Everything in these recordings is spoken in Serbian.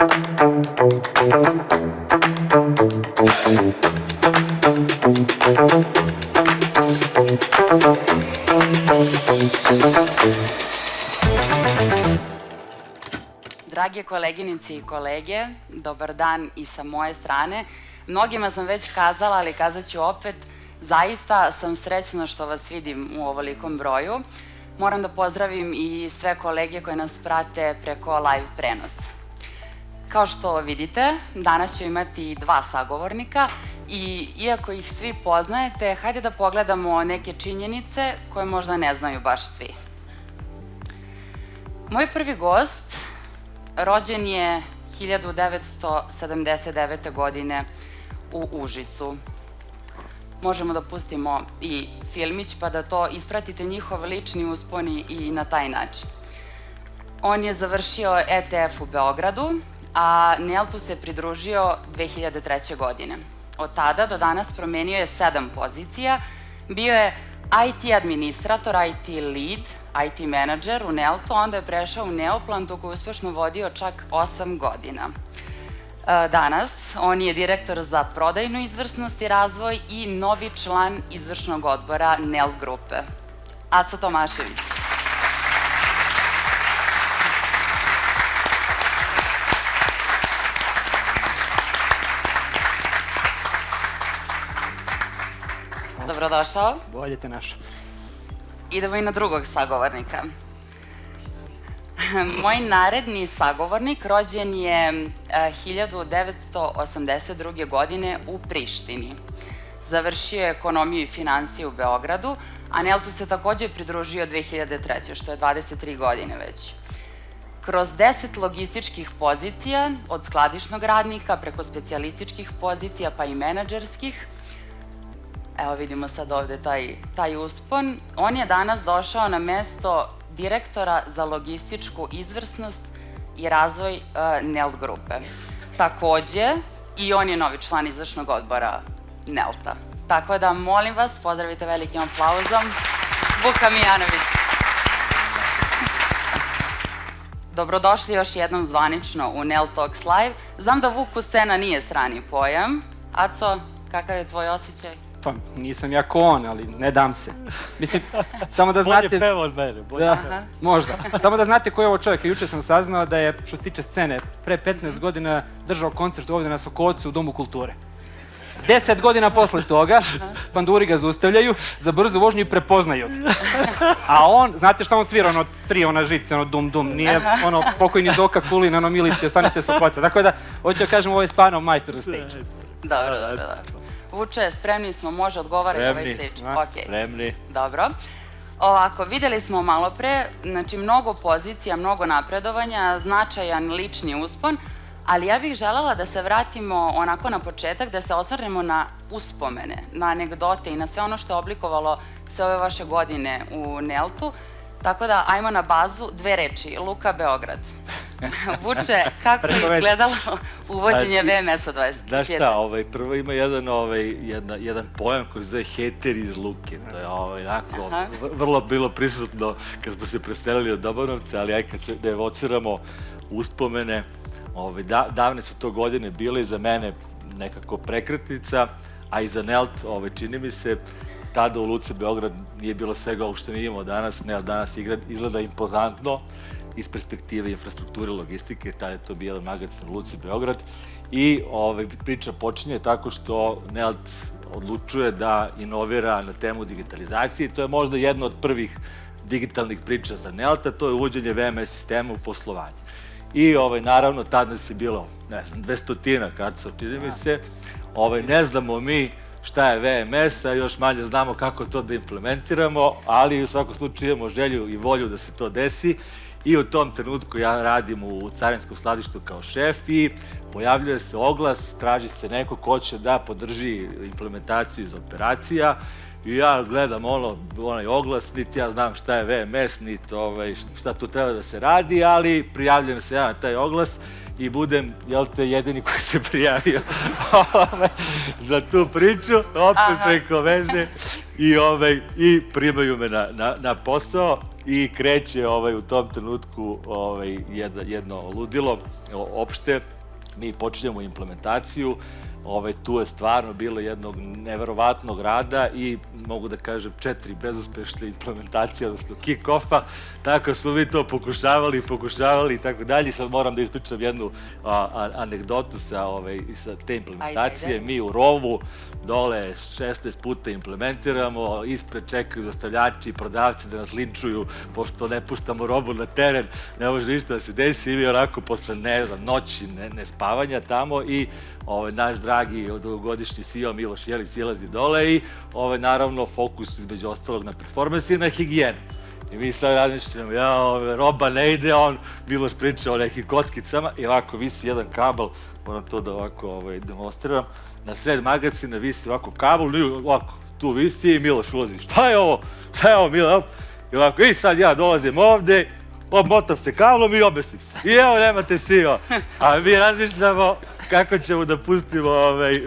Drage koleginice i kolege, dobar dan i sa moje strane. Mnogima sam već kazala, ali kazat ću opet, zaista sam srećna što vas vidim u ovolikom broju. Moram da pozdravim i sve kolege koje nas prate preko live prenosa. Kao što vidite, danas ću imati dva sagovornika i iako ih svi poznajete, hajde da pogledamo neke činjenice koje možda ne znaju baš svi. Moj prvi gost rođen je 1979. godine u Užicu. Možemo da pustimo i filmić pa da to ispratite njihov lični uspon i na taj način. On je završio ETF u Beogradu, a Neltu se pridružio 2003. godine. Od tada do danas promenio je 7 pozicija, bio je IT administrator, IT lead, IT menadžer u Neltu, onda je prešao u Neoplantu koju je uspešno vodio čak 8 godina. Danas on je direktor za prodajnu izvrsnost i razvoj i novi član izvršnog odbora Nelt grupe. Aco Tomašević. Dobrodošao. Bolje te našao. Idemo i na drugog sagovornika. Moj naredni sagovornik rođen je 1982. godine u Prištini. Završio je ekonomiju i finansije u Beogradu, a Neltu se takođe pridružio 2003. što je 23 godine već. Kroz 10 logističkih pozicija, od skladišnog radnika preko specijalističkih pozicija pa i menadžerskih, evo vidimo sad ovde taj uspon, on je danas došao na mesto direktora za logističku izvrsnost i razvoj Nelt grupe. Takođe, i on je novi član izvršnog odbora Nelta. Tako da, molim vas, pozdravite velikim aplauzom Vuka Mijanović. Dobrodošli još jednom zvanično u Nelt Talks Live. Znam da Vuku scena nije strani pojam. Aco, kakav je tvoj osjećaj? Pa nisam ja ko on, ali ne dam se. Mislim, samo da znate... Bolje peva od mene, bolje peva. Možda. Samo da znate ko je ovo čovjek. Juče sam saznao da je, što se tiče scene, pre 15 godina držao koncert ovde na Sokocu u Domu kulture. 10 godina posle toga, panduri ga zaustavljaju za brzu vožnju i prepoznaju. A on, znate šta on svira, ono ona žice, ono dum-dum, nije ono pokojni Zoka Kulin, ono Milice, stanice Sokoca. Tako da, hoću da kažem, ovo je stvarno majstor za stage. Dobro. Vuče, spremni smo, može odgovarati ovaj stage. Spremni. Dobro. Ovako, videli smo malo pre, znači mnogo pozicija, mnogo napredovanja, značajan lični uspon, ali ja bih želela da se vratimo onako na početak, da se osvrnemo na uspomene, na anegdote i na sve ono što je oblikovalo sve ove vaše godine u Neltu. Tako da, ajmo na bazu, 2 reči, Luka Beograd. Vuče, kako je izgledalo uvođenje VMS-a 20? Znaš šta, prvo ima jedan pojam koji se zove hejter iz Luke. To je vrlo bilo prisutno kad smo se preselili od Dobanovca, ali aj kad se evociramo uspomene, davne su to godine bile i za mene nekako prekretnica, a i za Nelt, čini mi se, tada u Luci Beograd nije bilo svega ovog što mi imamo danas. Nelt danas izgleda impozantno iz perspektive infrastrukture logistike, tada je to bio jedan magacin u Luci Beograd i priča počinje tako što Nelt odlučuje da inovira na temu digitalizacije. To je možda jedna od prvih digitalnih priča za Nelta, to je uvođenje VMS sistema u poslovanje. I naravno, tada nas je bilo, ne znam, 200 kad su, čini mi se, ne znamo mi šta je VMS, a još manje znamo kako to da implementiramo, ali u svakom slučaju imamo želju i volju da se to desi i u tom trenutku ja radim u carinskom skladištu kao šef i pojavljuje se oglas, traži se neko ko će da podrži implementaciju iz operacija i ja gledam onaj oglas, niti ja znam šta je VMS, niti šta tu treba da se radi, ali prijavljujem se ja na taj oglas i budem, jedini koji se prijavio za tu priču, opet preko veze i primaju me na posao i kreće u tom trenutku jedno ludilo opšte mi počinjemo implementaciju. Tu je stvarno bilo jednog neverovatnog rada i mogu da kažem 4 bezuspešne implementacije, odnosno kick-offa, tako smo mi to pokušavali i tako dalje. Sad moram da ispričam jednu anegdotu sa te implementacije. Ajde. Mi u rovu dole 16 puta implementiramo, ispred čekaju dostavljači i prodavci da nas linčuju, pošto ne puštamo robu na teren, ne može ništa da se desi i mi onako posle noći nespavanja tamo i naš dragi dugogodišnji CEO Miloš Jelić silazi dole i naravno fokus između ostalog na performans i na higijenu. I mi sad razmišljamo, roba ne ide, Miloš priča o nekim kockicama i ovako visi jedan kabel, moram to da ovako demonstriram, na sred magacina visi ovako kabel, ovako tu visi i Miloš ulazi, šta je ovo Miloš? I ovako, i sad ja dolazim ovde, obmotam se kablom i obesim se. I evo, nemate CEO. A mi razmišljamo kako ćemo da pustimo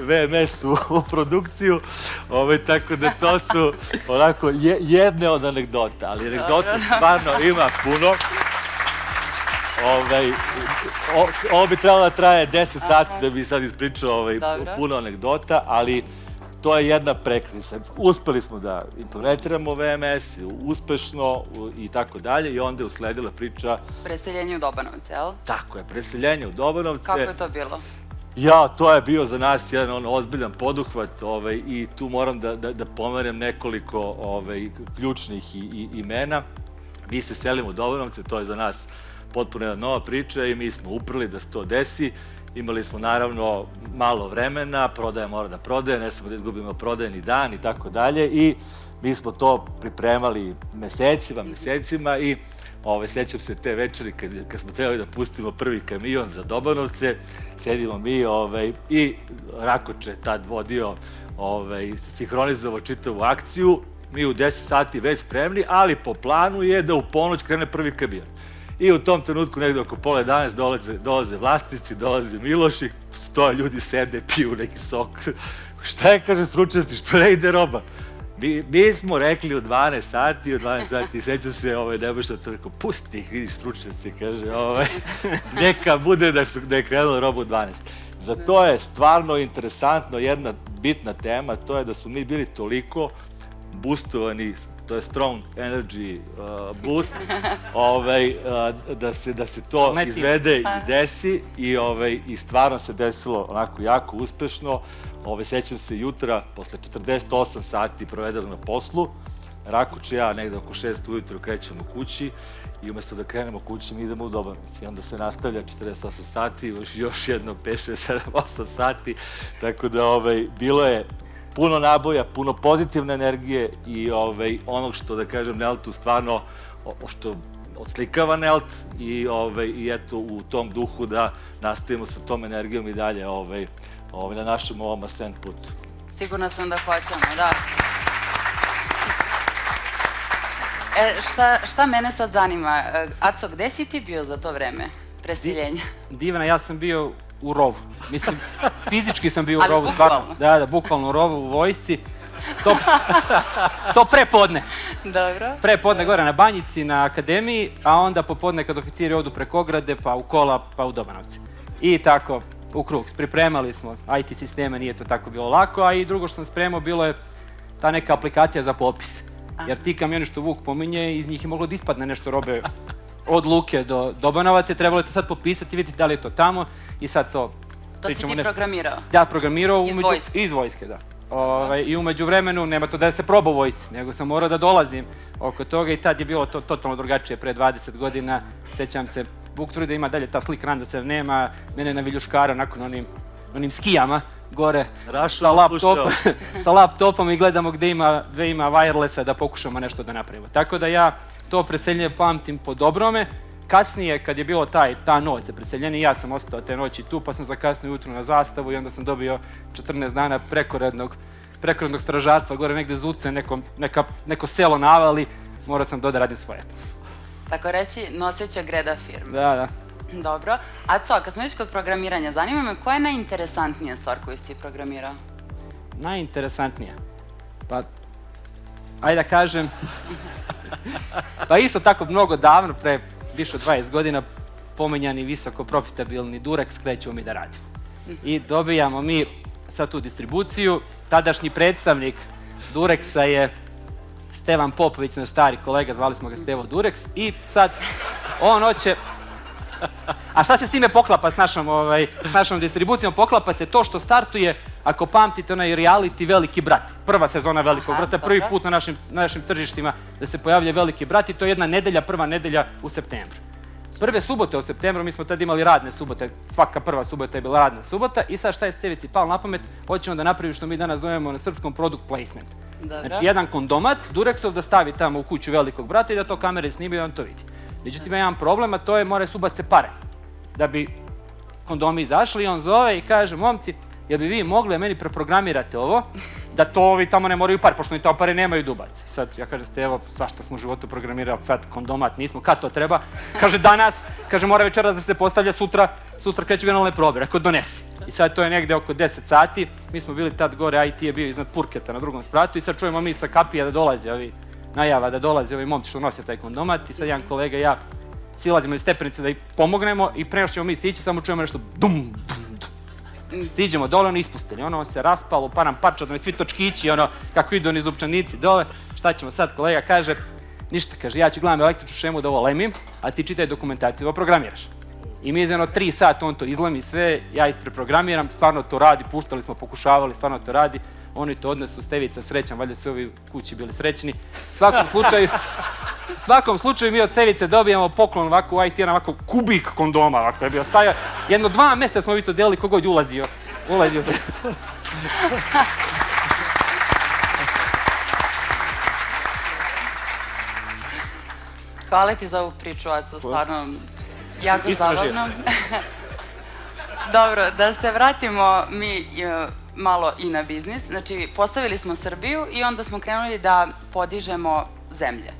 VMS u produkciju, tako da to su onako jedne od anegdota, ali anegdota stvarno ima puno. Ovo bi trebalo da traje 10 sati da bi sad ispričao puno anegdota, ali to je jedna prekretnica. Uspeli smo da implementiramo VMS uspešno i tako dalje i onda je usledila priča... Preseljenje u Dobanovce, jel? Tako je, preseljenje u Dobanovce. Kako je to bilo? To je bio za nas jedan ozbiljan poduhvat i tu moram da pomenem nekoliko ključnih imena. Mi se selimo u Dobanovce, to je za nas potpuno jedna nova priča i mi smo uprli da se to desi. Imali smo naravno malo vremena, prodaja mora da prodaje, ne smemo da izgubimo prodajni dan i tako dalje i mi smo to pripremali mesecima i sećam se te večeri kad smo trebali da pustimo prvi kamion za Dobanovce, sedimo mi i Rakoče je tad vodio, sinhronizovao čitavu akciju, mi u 10 sati već spremni, ali po planu je da u ponoć krene prvi kamion. I u tom trenutku, negde oko pola 11, dolaze vlasnici, dolaze Miloš i 100 ljudi sede, piju neki sok. Šta je, kaže, stručnosti, što ne ide roba? Mi smo rekli u 12 sati, sećam se, Nebojša to rekao, pusti ih, vidiš stručnosti, kaže, neka bude da je krenula roba u 12. Za to je stvarno interesantno jedna bitna tema, to je da smo mi bili toliko boostovani, to je strong energy boost, da se to izvede i desi i stvarno se desilo onako jako uspešno. Sećam se jutra, posle 48 sati provedenog na poslu, Rakoč i ja negde oko 6 ujutru krećemo kući i umesto da krenemo kući mi idemo u Dobanovci. Onda se nastavlja 48 sati, još jedno 5, 6, 7, 8 sati, tako da bilo je puno naboja, puno pozitivne energije i onog što, da kažem, Neltu stvarno, što odslikava Nelt i eto u tom duhu da nastavimo sa tom energijom i dalje na našem ovom ascent putu. Sigurno sam da hoćemo, da. Šta mene sad zanima? Aco, gde si ti bio za to vreme preseljenja? Divna, ja sam bio u rovu. Mislim, fizički sam bio u rovu. Ali bukvalno? Da, bukvalno u rovu, u vojsci. To prepodne. Dobro. Prepodne gore na Banjici, na akademiji, a onda popodne kad oficiri odu preko ograde, pa u Kola, pa u Dobanovce. I tako, u krug. Pripremali smo IT sisteme, nije to tako bilo lako, a i drugo što sam spremao bilo je ta neka aplikacija za popis. Jer ti kamioni što Vuk pominje, iz njih je moglo da ispadne nešto robe od Luke do Dobanovaca, trebalo je to sad popisati, vidjeti da li je to tamo i sad to... To si ti programirao? Da, programirao. Iz vojske? Iz vojske, da. I umeđu vremenu, nema to da se proba u vojsci, nego sam morao da dolazim oko toga i tad je bilo to totalno drugačije, pre 20 godina, sećam se, Vuk tvrdi da ima dalje ta slika, randa se nema, mene na viljuškara, nakon onim skijama, gore, sa laptopom i gledamo gde ima wirelessa da pokušamo nešto da napravimo. Tako da ja to preseljenje pamtim po dobrome. Kasnije, kad je bilo ta noć za preseljenje, ja sam ostao te noći tu, pa sam zakasnio ujutru na zastavu i onda sam dobio 14 dana prekorednog stražarstva, gore negde Zuce, neko selo na Avali, morao sam da radim svoje. Tako reći, noseća greda firme. Da. Dobro. Aco, kad smo već kod programiranja, zanima me koja je najinteresantnija stvar koju si programirao? Najinteresantnija? Pa, ajde da kažem, pa isto tako mnogo davno, pre više od 20 godina, pomenjani visoko profitabilni Durex krećemo mi da radimo. i dobijamo mi sad tu distribuciju. Tadašnji predstavnik Durexa je Stevan Popović, naš stari kolega, zvali smo ga Stevo Durex, i sad on hoće... A šta se s time poklapa s našom distribucijom? Poklapa se to što startuje, ako pamtite, onaj reality Veliki brat. Prva sezona Velikog brata, prvi put na našim tržištima da se pojavlja Veliki brat, i to je jedna nedelja, prva nedelja u septembru. Prve subote u septembru, mi smo tad imali radne subote, svaka prva subota je bila radna subota, i sad šta je Stevici palo na pamet, hoćemo da napravimo što mi danas zovemo na srpskom product placement. Znači jedan kondomat Durexov da stavi tamo u kuću Velikog brata i da to kamere snimaju i on to vidi. Međutim, ima jedan problem, a to je moraju se ubaciti pare da bi kondomi izašli, i on zove i kaže, momci, jel bi vi mogli da meni preprogramirate ovo, da to ovi tamo ne moraju pare, pošto oni tamo pare nemaju da ubace. Sad ja kažem, Stevo, svašta smo u životu programirali, sad kondomat nismo, kad to treba? Kaže, danas, kaže, mora večeras da se postavlja, sutra kreću generalne probe, rekao, donesi. I sad to je negde oko 10 sati, mi smo bili tad gore, IT je bio iznad Purketa na drugom spratu, i sad čujemo mi sa kapija da dolaze najava da dolaze ovi momci što nose taj kondomat, i sad jedan kolega i ja silazimo iz stepenice da ih pomognemo, i pre nego ćemo mi sići, samo čujemo nešto dum, dum, dum. Siđemo dole, ono ispustili, ono se raspalo, pa nam parča, da mi svi točkići, ono kako idu oni zupčanici dole. Šta ćemo sad? Kolega kaže, ništa, kaže, ja ću gledam električnu šemu da ovo lemim, a ti čitaj dokumentaciju, ovo programiraš. I mi za 3 sata on to izlemi sve, ja ispreprogramiram, stvarno to radi, puštali smo, pokušavali, stvarno to radi. Oni to odnesu, Stevica srećan, valjda su ovi kući bili srećni. U svakom slučaju mi od Stevice dobijamo poklon ovako u IT, ovako kubik kondoma, ovako je bio stajao. Jedno 2 mjeseca smo mi to delili, kogod ulazio. Hvala ti za ovu priču, Aco, stvarno jako zabavno. Dobro, da se vratimo mi malo i na biznis. Znači, postavili smo Srbiju i onda smo krenuli da podižemo zemlje.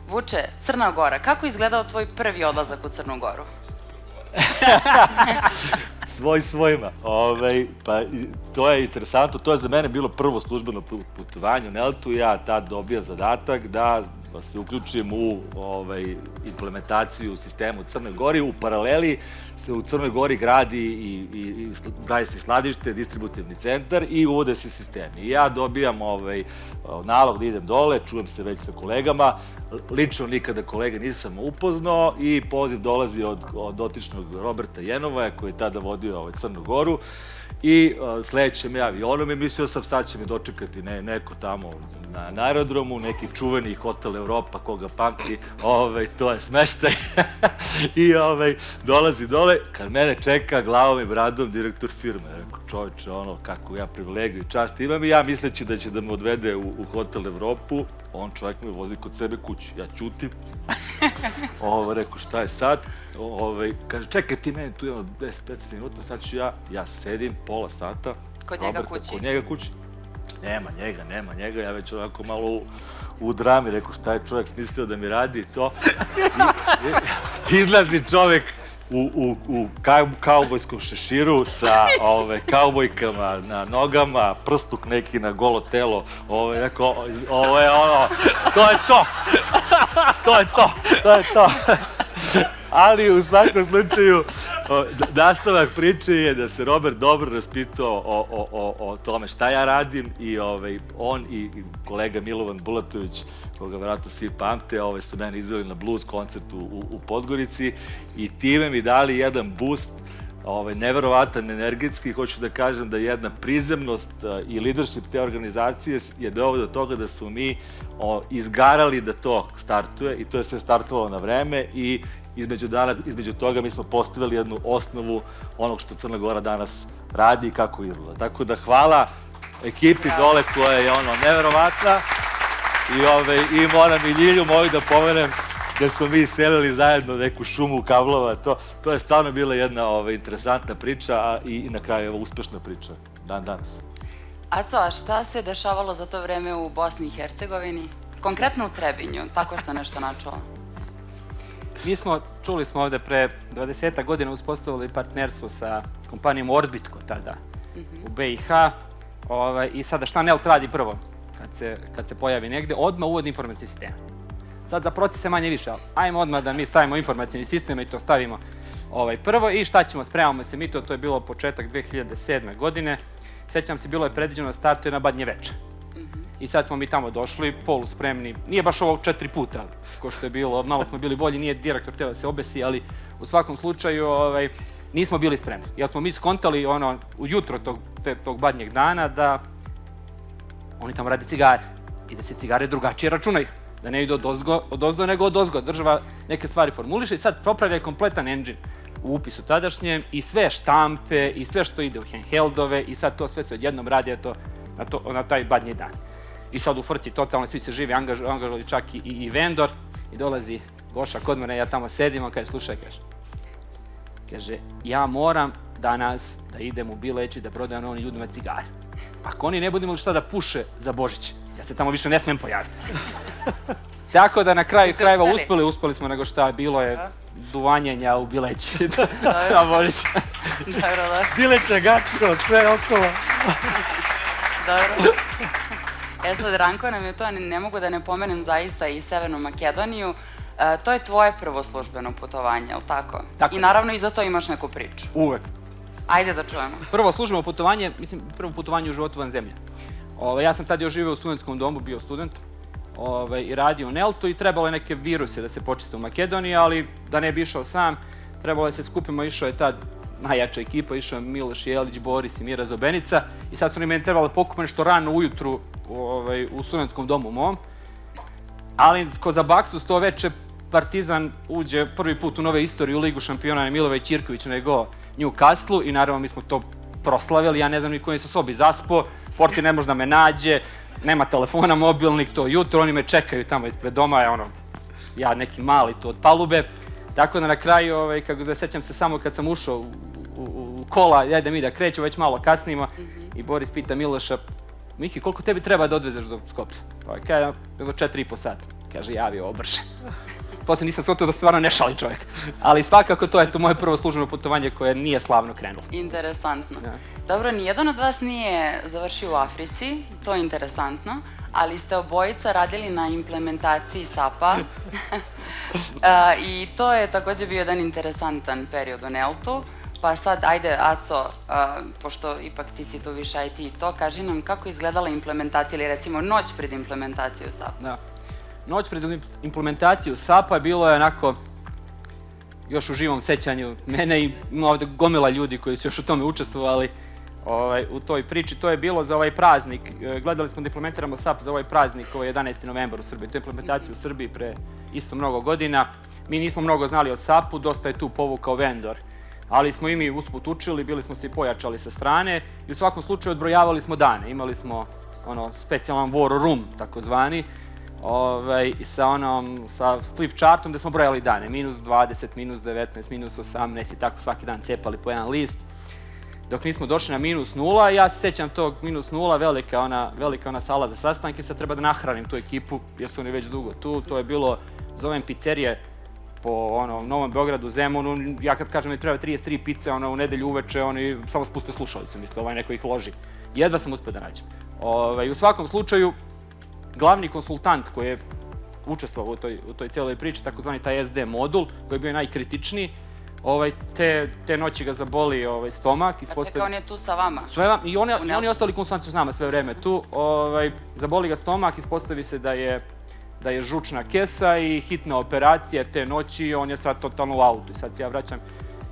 Vuče, Crna Gora, kako je izgledao tvoj prvi odlazak u Crnu Goru? Svojima. Pa to je interesantno, to je za mene bilo prvo službeno putovanje u Neletu. Ja tad dobio zadatak da se uključim u implementaciju sistema u Crnoj Gori. U paraleli se u Crnoj Gori gradi i daje se skladište, distributivni centar i uvode se sistemi. I ja dobijam nalog da idem dole, čujem se već sa kolegama, lično nikada kolega nisam upoznao, i poziv dolazi od dotičnog Roberta Jenovaja koji je tada vodio Crnu Goru, i sledećem ja avionom i mislio sam sad će me dočekati neko tamo na aerodromu, neki čuveni hotel Europa, koga pamti, to je smeštaj. I dolazi dole, kad mene čeka glavom i bradom direktor firme. Rekao, čovječe, kako ja privilegiju i čast imam, i ja misleći da će da me odvede u hotel Evropu, on čovjek me vozi kod sebe kući. Ja ćutim. Rekao, šta je sad? Kaže, čekaj ti meni, tu imamo 10-15 minuta, sad ću ja sedim pola sata. Kod njega kući? Kod njega kući. Nema njega, ja već onako malo u drami, rekao, šta je čovjek smislio da mi radi to. Izlazi čovjek u kaubojskom šeširu sa kaubojkama na nogama, prstuk neki na golo telo, rekao, to je to. Ali u svakom slučaju, nastavak priče je da se Robert dobro raspitao o tome šta ja radim, i on i kolega Milovan Bulatović, koga vjerojatno svi pamte, su mene izveli na blues koncertu u Podgorici, i time mi dali jedan boost, neverovatan, energetski. Hoću da kažem da jedna prizemnost i leadership te organizacije je doveo do toga da smo mi izgarali da to startuje, i to je sve startovalo na vreme, i između toga mi smo postavili jednu osnovu onog što Crna Gora danas radi i kako izgleda. Tako da hvala ekipi dole koja je neverovatna, i moram i Ljilju moju da pomenem, da smo mi selili zajedno neku šumu kablova. To je stvarno bila jedna interesantna priča, i na kraju uspešna priča dan danas. Aco, a šta se dešavalo za to vreme u Bosni i Hercegovini? Konkretno u Trebinju, tako sam nešto načula. Čuli smo ovde pre 20 godina uspostavili partnerstvo sa kompanijom Orbitko tada u BiH, i sada šta Nelt radi prvo kad se pojavi negde, odmah uvodi informacijski sistem. Sad za procese manje više, ali ajmo odmah da mi stavimo informacijni sistem i to stavimo prvo i šta ćemo, spremamo se mi to je bilo početak 2007. godine. Sećam se, bilo je predviđeno da startuje na Badnje veče. I sad smo mi tamo došli, poluspremni, nije baš ovo 4 puta, ko što je bilo, malo smo bili bolji, nije direktor htio da se obesi, ali u svakom slučaju nismo bili spremni. Jer smo mi skontali ujutro tog Badnjeg dana da oni tamo rade cigare i da se cigare drugačije računaju. Da ne idu odozdo nego odozgo. Država neke stvari formuliše i sad popravlja kompletan engine u upisu tadašnjem i sve štampe i sve što ide u handheldove i sad to sve se odjednom radi na taj Badnji dan. I sad u frci totalno svi se živi angažovali, čak i vendor i dolazi Goša kod mene, ja tamo sedim, on kaže, slušaj, kaže, ja moram danas da idem u Bileć i da prodajem onim ljudima cigare. Ako oni ne budu imali šta da puše za Božić, ja se tamo više ne smem pojaviti. Tako da na kraju krajeva uspeli smo nego šta, bilo je duvanjenja u Bileći na Božić. Bileća, Gačko, sve okolo. Dobro. Sad, Ranko nam je to, ne mogu da ne pomenem zaista i Severnu Makedoniju. To je tvoje prvo službeno putovanje, je li tako? I naravno i za to imaš neku priču. Uvek. Ajde da čujemo. Prvo službeno putovanje, mislim, prvo putovanje u životu van zemlje. Ja sam tad još živeo u studentskom domu, bio student i radio u Neltu i trebalo je neke viruse da se počiste u Makedoniji, ali da ne bi išao sam, trebalo je se skupimo, išao je tad najjača ekipa, išao je Miloš Jelić, Boris i Mira Zobenica i sad su oni meni trebalo pokupe nešto rano ujutru u studentskom domu mom, ali ko za baksus to veče Partizan uđe prvi put u nove istorije u Ligu šampiona Milova i Ćirković nego Newcastle i naravno mi smo to proslavili, ja ne znam ni koji sa sobi zaspo, portir ne može da me nađe, nema telefona mobilnih to jutro, oni me čekaju tamo ispred doma, ja neki mali tu od palube, tako da na kraju, kako se sećam se samo kad sam ušao u kola, ajde mi da kreću, već malo kasnimo i Boris pita Miloša, Miki, koliko tebi treba da odvezeš do Skoplja? Kaže, 4,5 sata. Kaže, javi ovo brže. Posle nisam shvatio da stvarno ne šali čovjek. Ali svakako to je to moje prvo službeno putovanje koje nije slavno krenulo. Interesantno. Dobro, nijedan od vas nije završio u Africi, to je interesantno, ali ste obojica radili na implementaciji SAP-a i to je također bio jedan interesantan period u Neltu. Pa sad, ajde, Aco, pošto ipak ti si tu više IT i to, kaži nam kako izgledala implementacija ili recimo noć pred implementaciju SAP-a. Da. Noć pred implementaciju SAP-a bilo je onako, još u živom sećanju mene i ima ovde gomila ljudi koji su još u tome učestvovali u toj priči. To je bilo za ovaj praznik, gledali smo da implementiramo SAP za ovaj praznik, ovo je 11. novembar u Srbiji, to je implementacija u Srbiji pre isto mnogo godina. Mi nismo mnogo znali o SAP-u, dosta je tu povukao vendor. Ali smo i mi usput učili, bili smo se i pojačali sa strane i u svakom slučaju odbrojavali smo dane. Imali smo specijalan war room, takozvani, sa flip chartom gde smo brojali dane. -20, -19, -18 i tako svaki dan cepali po jedan list. Dok nismo došli na -0, ja se sećam tog -0, velika ona sala za sastanke, sad treba da nahranim tu ekipu jer su oni već dugo tu. To je bilo, zovem pizzerije, po Novom Beogradu, Zemunu, ja kad kažem da mi treba 33 pice u nedelju uveče, oni samo spuste slušalicu, misle, neko ih loži. Jedva sam uspio da nađem. U svakom slučaju, glavni konsultant koji je učestvovao u toj cijeloj priči, takozvani taj SD modul, koji je bio najkritičniji, te noći ga zaboli stomak. A čekaj, on je tu sa vama? I oni ostali konsultanti s nama sve vreme tu. Zaboli ga stomak, ispostavi se da je žučna kesa i hitna operacija te noći, on je sad totalno u autu. I sad se ja vraćam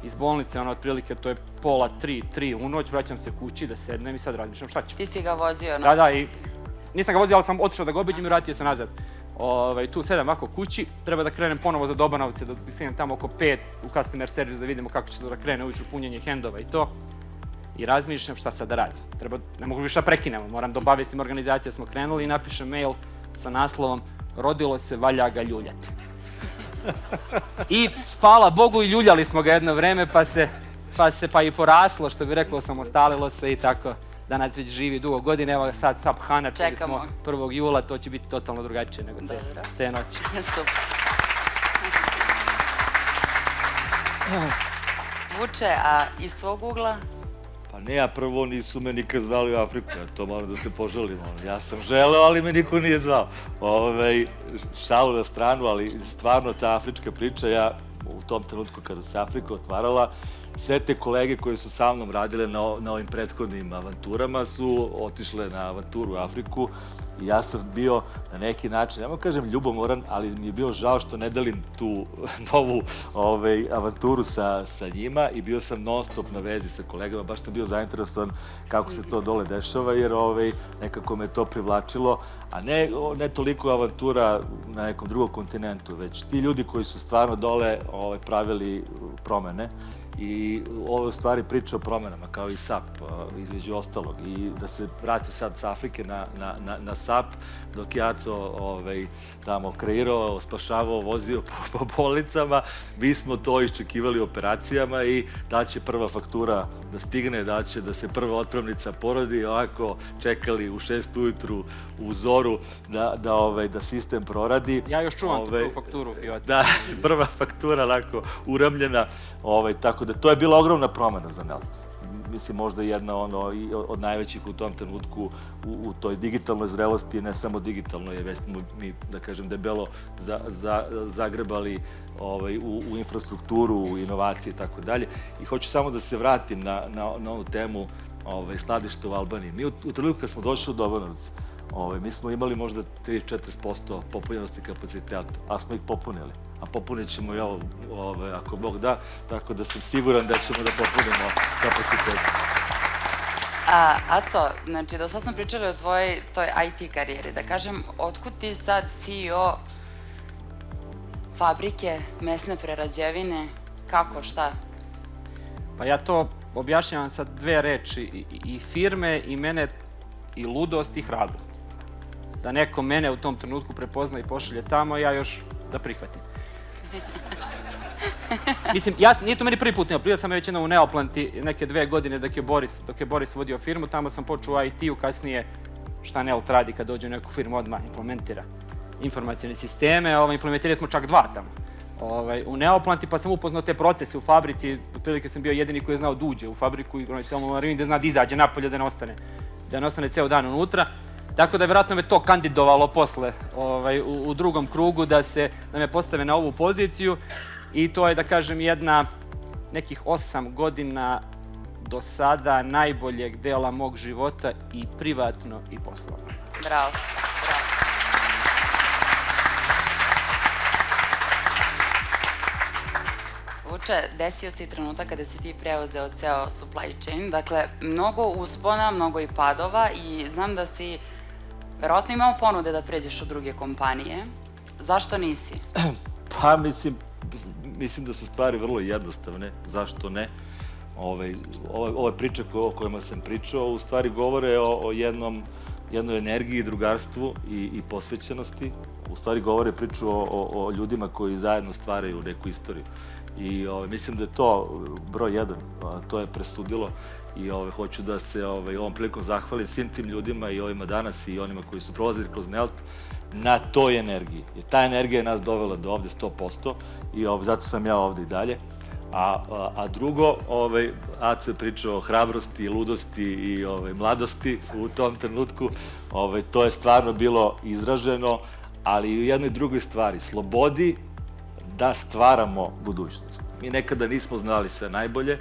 iz bolnice, otprilike to je 2:30 u noć, vraćam se kući da sednem i sad razmišljam šta ću. Ti si ga vozio? Da, i nisam ga vozio, ali sam otišao da ga obiđem i vratio se nazad. Tu sedam ovako kući, treba da krenem ponovo za Dobanovce, da stignem tamo oko 5 u customer service da vidimo kako će to da krene ujutru punjenje hendova i to. I razmišljam šta sad da radim. Ne mogu više da prekinemo, moram da obavijestim organizaciju da smo krenuli i napišem mail sa naslovom rodilo se, valja ga ljuljati. I hvala Bogu i ljuljali smo ga jedno vreme pa i poraslo, što bi rekao, samostalilo se i tako. Danas već živi dugo godine, evo sad SAP HANA, čuli smo 1. jula, to će biti totalno drugačije nego te noći. Super. Vuče, a iz tvog ugla? Pa ne, ja prvo nisu me nikad zvali u Afriku, ja to moram da se poželim. Ja sam želeo, ali me niko nije zvao. Šalu na stranu, ali stvarno ta afrička priča, ja u tom trenutku kada se Afrika otvarala, sve te kolege koje su sa mnom radile na ovim prethodnim avanturama su otišle na avanturu u Afriku i ja sam bio na neki način, ne mogu kažem ljubomoran, ali mi je bio žao što ne delim tu novu avanturu sa njima i bio sam non stop na vezi sa kolegama, baš sam bio zainteresovan kako se to dole dešava, jer nekako me to privlačilo, a ne toliko avantura na nekom drugom kontinentu, već ti ljudi koji su stvarno dole pravili promene. I ovo je u stvari priča o promenama, kao i SAP, između ostalog. I da se vrati sad s Afrike na SAP, dok je Aco tamo kreirao, spašavao, vozio po bolnicama, mi smo to iščekivali operacijama i da će prva faktura da stigne, da će da se prva otpravnica porodi, ovako čekali u 6 ujutru u zoru da sistem proradi. Ja još čuvam tu fakturu u fioci. Da, prva faktura, onako, uramljena, tako da to je bila ogromna promena za Nelt. Mislim, možda jedna od najvećih u tom trenutku u toj digitalnoj zrelosti, ne samo digitalnoj, jer smo mi, da kažem, debelo zagrebali u infrastrukturu, u inovacije i tako dalje. I hoću samo da se vratim na onu temu skladišta u Albaniji. Mi u trenutku kad smo došli u Dobanovce, mi smo imali možda 3-4% popunjenosti kapaciteta, a smo ih popunili. A popunit ćemo i ovo, ako Bog da, tako da sam siguran da ćemo da popunimo kapacitete. Aco, znači do sad smo pričali o tvojoj toj IT karijeri, da kažem, otkud ti sad CEO fabrike, mesne prerađevine, kako, šta? Pa ja to objašnjavam sa 2 reči, i firme, i mene, i ludost, i hrabrost. Da neko mene u tom trenutku prepozna i pošalje tamo, ja još da prihvatim. Mislim, nije to meni prvi put, prije sam već jednom u Neoplanti neke 2 godine dok je Boris vodio firmu, tamo sam počeo u IT-u, kasnije šta Nelt radi kad dođe u neku firmu, odmah implementira informacijne sisteme, implementirali smo čak 2 tamo. U Neoplanti, pa sam upoznao te procese u fabrici, otprilike sam bio jedini koji je znao da uđe u fabriku i da zna da izađe napolje, da ne ostane ceo dan unutra. Tako da je vjerojatno me to kandidovalo posle u drugom krugu da me postave na ovu poziciju i to je, da kažem, nekih 8 godina do sada najboljeg dela mog života i privatno i poslovno. Bravo. Vuče, desio se i trenutak kada si ti preuzeo ceo supply chain, dakle, mnogo uspona, mnogo i padova i znam da si verovatno imao ponude da pređeš u druge kompanije. Zašto nisi? Pa, mislim da su stvari vrlo jednostavne. Zašto ne? Ove priče o kojima sam pričao u stvari govore o jednoj energiji, drugarstvu i posvećenosti. U stvari govore priču o ljudima koji zajedno stvaraju neku istoriju. I mislim da je to broj 1, to je presudilo i hoću da se ovom prilikom zahvalim svim tim ljudima i ovima danas i onima koji su prolazili kroz Nelt na toj energiji. Jer ta energija je nas dovela do ovde 100% i zato sam ja ovde i dalje. A drugo, Aco je pričao o hrabrosti, ludosti i mladosti u tom trenutku. To je stvarno bilo izraženo, ali i u jednoj drugoj stvari, slobodi da stvaramo budućnost. Mi nekada nismo znali sve najbolje,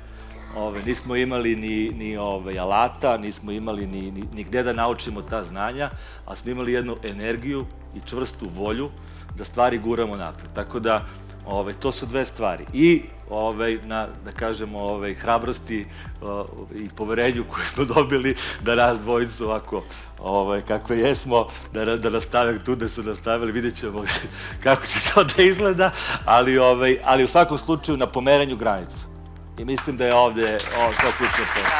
nismo imali ni alata, nismo imali ni gde da naučimo ta znanja, ali smo imali jednu energiju i čvrstu volju da stvari guramo napred. Tako da, to su 2 stvari. I, da kažemo, hrabrosti i poverenju koje smo dobili da nas dvojicu ovako, kakve jesmo, da nastave tu da su nastavili, vidjet ćemo kako će to da izgleda, ali u svakom slučaju na pomeranju granica. I mislim da je ovde to ključno posto.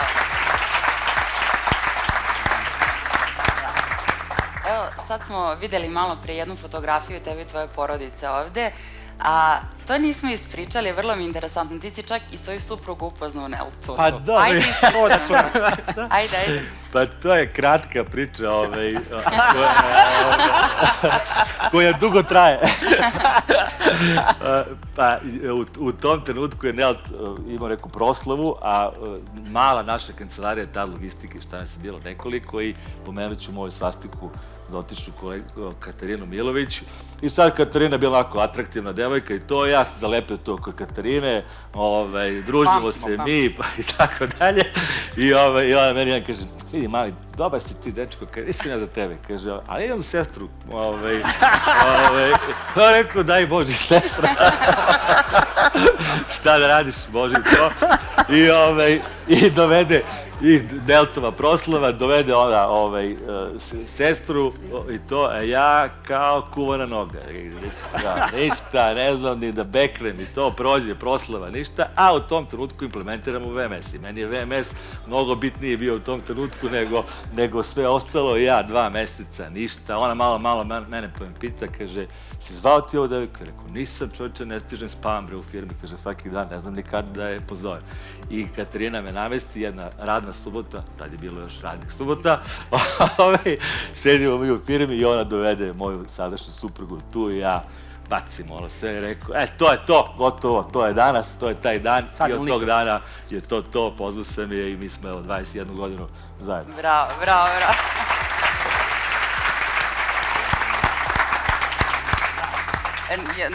Evo, sad smo videli malo pre jednu fotografiju tebe i tvoje porodice ovde, a to nismo ispričali, vrlo mi je interesantno. Ti si čak i svoju suprugu upoznao u Neltu. Pa da, ajde. Pa to je kratka priča koja dugo traje. Pa u tom trenutku je Nelt imao neku proslavu, a mala naša kancelarija, ta logistike, šta nas je bilo nekoliko i pomenut ću moju svastiku dotičnu kolegu Katarinu Milović. I sad Katarina je bila onako atraktivna devojka i to, ja sam zalepio to kod Katarine, družimo se mi, pa i tako dalje. I ona meni jedan kaže, vidi mali, dobar si ti dečko, kaže, nisam ja za tebe, kaže, ali imam sestru, pa rekao, daj Boži sestra. Šta da radiš, Boži to. I dovede, i Deltova proslava, dovede ona sestru i to, a ja kao kuvana noga. Ništa, ne znam ni da beknem i to, prođe proslava, ništa, a u tom trenutku implementiramo VMS. I meni je VMS mnogo bitniji bio u tom trenutku nego sve ostalo. Ja 2 meseca, ništa. Ona malo mene pita, kaže, si zvao ti ovo devojku? Rekao, nisam, čovječe, ne stižem, spavam bre u firmi, kaže, svaki dan, ne znam ni kad da je pozovem. I Katarina me namesti, jedna radna subota, tad je bilo još radnih subota, sedimo mi u firmi i ona dovede moju sadašnju suprugu tu i ja bacim ono sve i rekao, to je to, gotovo, to je danas, to je taj dan i od tog dana je to, pozvao sam je i mi smo 21 godinu zajedno. Bravo, bravo, bravo.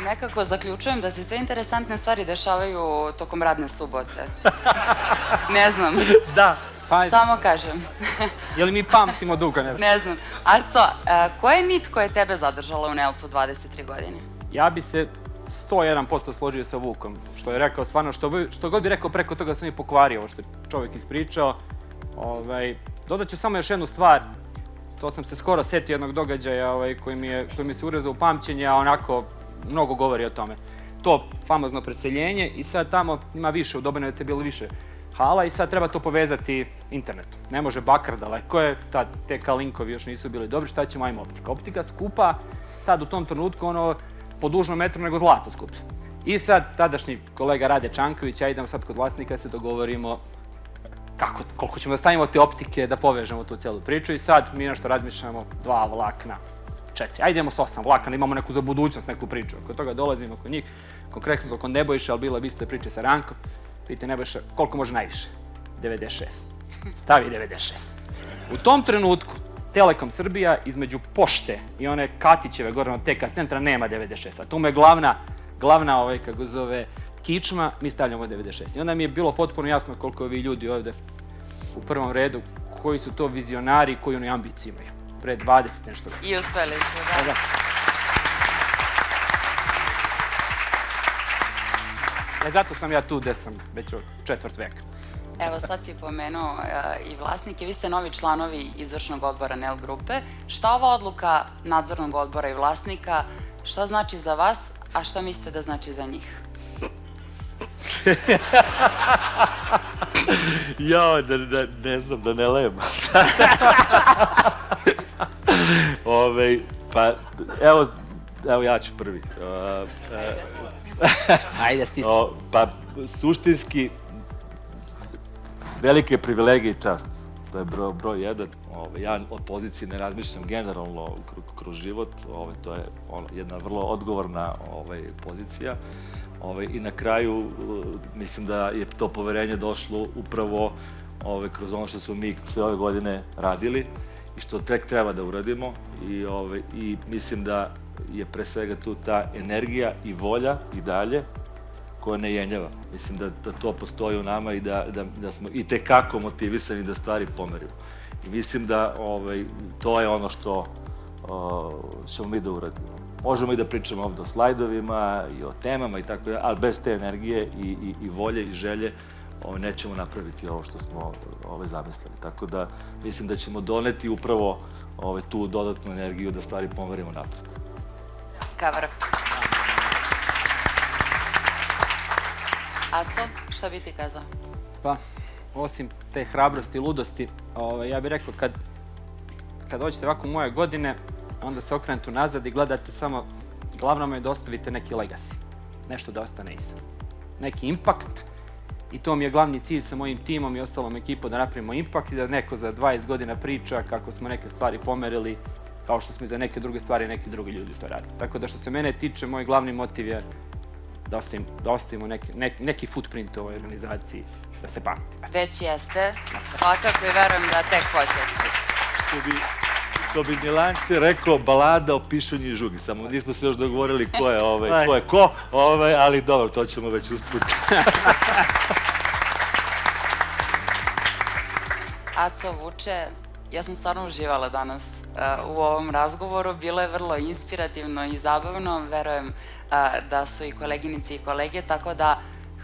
Nekako zaključujem da se sve interesantne stvari dešavaju tokom radne subote. Ne znam. Da. Samo kažem. Je li mi pamtimo dugo? Ne znam. Aco, koja je nit koja je tebe zadržala u Neltu 23 godine? Ja bi se 101% složio sa Vukom. Što je rekao, stvarno, što god bi rekao preko toga sam i pokvario ovo što je čovjek ispričao. Dodat ću samo još jednu stvar. To sam se skoro setio jednog događaja koji mi se urezao u pamćenje, a onako mnogo govori o tome. To famozno preseljenje i sad tamo ima više, u Dobanovcu je bilo više hala i sad treba to povezati internetom. Ne može bakar daleko je, tad te linkovi još nisu bili dobri, šta ćemo, ajmo optika. Optika skupa, tad u tom trenutku po dužnom metru nego zlato skuplje. I sad tadašnji kolega Rade Čanković, ja idem sad kod vlasnika se dogovorimo koliko ćemo da stavimo te optike da povežemo tu cijelu priču i sad mi nešto razmišljamo 2 vlakna, 4, ajde idemo s 8 vlakna, imamo neku za budućnost, neku priču. Oko toga dolazimo kod njih, konkretno kod Nebojše, ali bila biste priče sa Rankom, vidite Nebojša, koliko može najviše? 96. Stavi 96. U tom trenutku Telekom Srbija između pošte i one Katićeve gore od TK centra nema 96, a tu mu je glavna kako zove, kičma, mi stavljamo 96. I onda mi je bilo potpuno jasno koliko ovi ljudi ovde u prvom redu, koji su to vizionari, koji oni ambicije imaju. Pre 20 nešto. I uspeli su, da. Zato sam ja tu gde sam, već od 4. veka. Evo, sad si pomenuo i vlasnike, vi ste novi članovi izvršnog odbora NEL grupe. Šta ova odluka nadzornog odbora i vlasnika, šta znači za vas, a šta mislite da znači za njih? Jao, ne znam, da ne lejem. Pa, evo ja ću prvi. Ajde, stisni. Pa, suštinski, velike privilegije i čast. To je broj 1. Ja od pozicije ne razmišljam generalno kroz život. To je jedna vrlo odgovorna pozicija. I na kraju mislim da je to poverenje došlo upravo kroz ono što smo mi sve ove godine radili i što tek treba da uradimo i mislim da je pre svega tu ta energija i volja i dalje koja ne jenjava. Mislim da to postoji u nama i da smo i tekako motivisani da stvari pomerimo. I mislim da to je ono što ćemo mi da uradimo. Možemo i da pričamo ovde o slajdovima i o temama i tako dalje, ali bez te energije i volje i želje nećemo napraviti ovo što smo zamislili. Tako da mislim da ćemo doneti upravo tu dodatnu energiju da stvari pomerimo napred. Kavr. Aco, šta bi ti kazao? Pa, osim te hrabrosti i ludosti, ja bih rekao kad dođete ovako u moje godine, onda se okrenete unazad i gledate samo, glavno me je da ostavite neki legacy, nešto da ostane iza. Neki impact i to mi je glavni cilj sa mojim timom i ostalom ekipom da napravimo impact i da neko za 20 godina priča kako smo neke stvari pomerili, kao što smo i za neke druge stvari neki drugi ljudi to radili. Tako da što se mene tiče, moj glavni motiv je da ostavimo neki footprint u ovoj organizaciji, da se pamti. Već jeste, svakako i verujem da tek hoćete. što bi Milanče rekao, balada o pišunju i žugi. Samo nismo se još dogovorili ko je ko, ali dobro, to ćemo već usput. Aco, Vuče, ja sam stvarno uživala danas u ovom razgovoru. Bilo je vrlo inspirativno i zabavno. Verujem da su i koleginice i kolege, tako da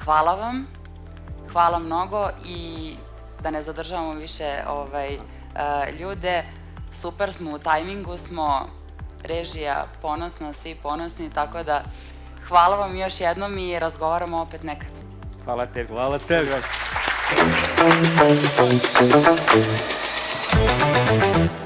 hvala vam. Hvala mnogo i da ne zadržavamo više ljude. Super smo, u tajmingu smo, režija ponosna, svi ponosni, tako da hvala vam još jednom i razgovaramo opet nekad. Hvala tebi. Hvala tebi. Thank you.